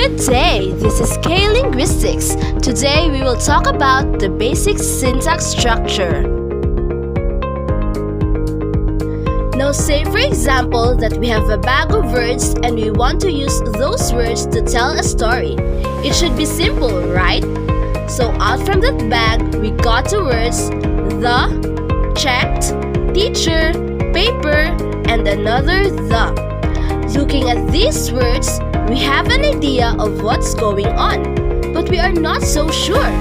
Good day, this is K-Linguistics. Today we will talk about the basic syntax structure. Now say for example that we have a bag of words and we want to use those words to tell a story. It should be simple, right? So out from that bag, we got the words the, checked, teacher, paper, and another the. Looking at these words, we have an idea of what's going on, but we are not so sure.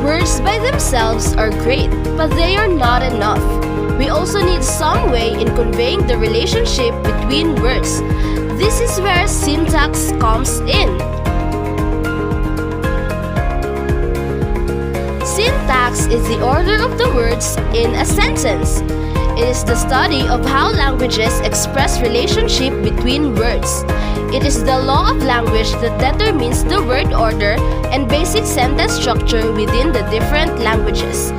Words by themselves are great, but they are not enough. We also need some way in conveying the relationship between words. This is where syntax comes in. Syntax is the order of the words in a sentence. It is the study of how languages express relationship between words. It is the law of language that determines the word order and basic sentence structure within the different languages.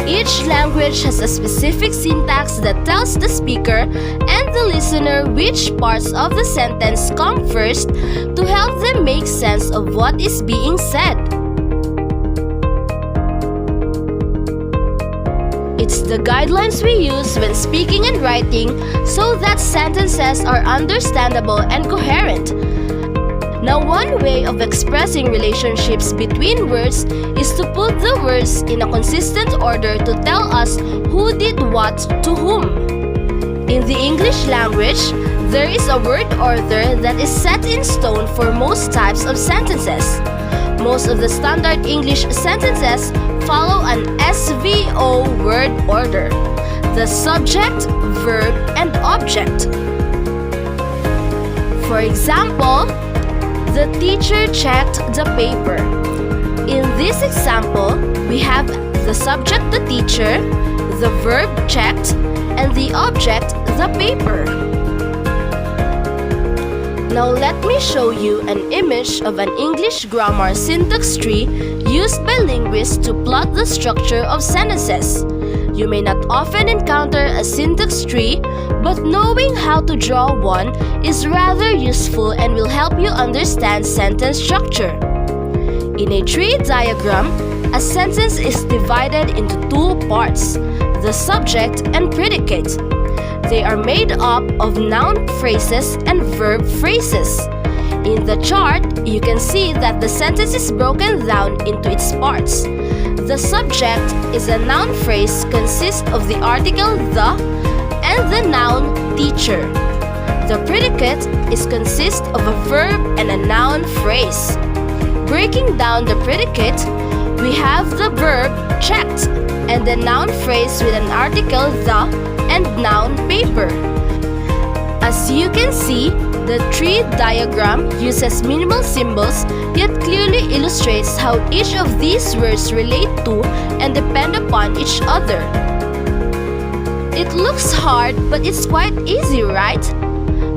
Each language has a specific syntax that tells the speaker and the listener which parts of the sentence come first to help them make sense of what is being said. It's the guidelines we use when speaking and writing so that sentences are understandable and coherent. Now, one way of expressing relationships between words is to put the words in a consistent order to tell us who did what to whom. In the English language, there is a word order that is set in stone for most types of sentences. Most of the standard English sentences follow an SVO word order: the subject, verb, and object. For example, the teacher checked the paper. In this example, we have the subject, the teacher, the verb, checked, and the object, the paper. Now let me show you an image of an English grammar syntax tree used by linguists to plot the structure of sentences. You may not often encounter a syntax tree, but knowing how to draw one is rather useful and will help you understand sentence structure. In a tree diagram, a sentence is divided into two parts: the subject and predicate. They are made up of noun phrases and verb phrases. In the chart, you can see that the sentence is broken down into its parts. The subject is a noun phrase consists of the article the and the noun teacher. The predicate is consist of a verb and a noun phrase. Breaking down the predicate, we have the verb checked and the noun phrase with an article the and noun paper. As you can see, the tree diagram uses minimal symbols yet clearly illustrates how each of these words relate to and depend upon each other. It looks hard, but it's quite easy, right?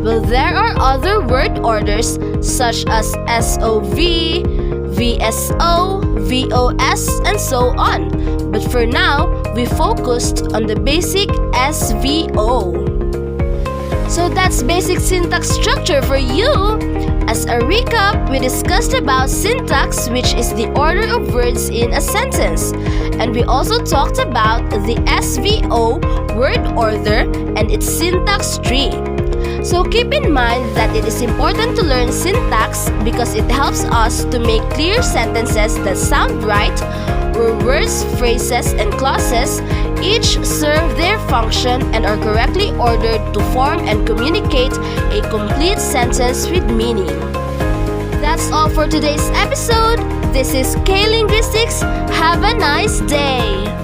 Well, there are other word orders such as SOV, VSO, VOS, and so on. But for now, we focused on the basic SVO. So that's basic syntax structure for you. As a recap, we discussed about syntax, which is the order of words in a sentence. And we also talked about the SVO word order and its syntax tree. So keep in mind that it is important to learn syntax because it helps us to make clear sentences that sound right, where words, phrases, and clauses each serve their function and are correctly ordered to form and communicate a complete sentence with meaning. That's all for today's episode. This is K-Linguistics. Have a nice day!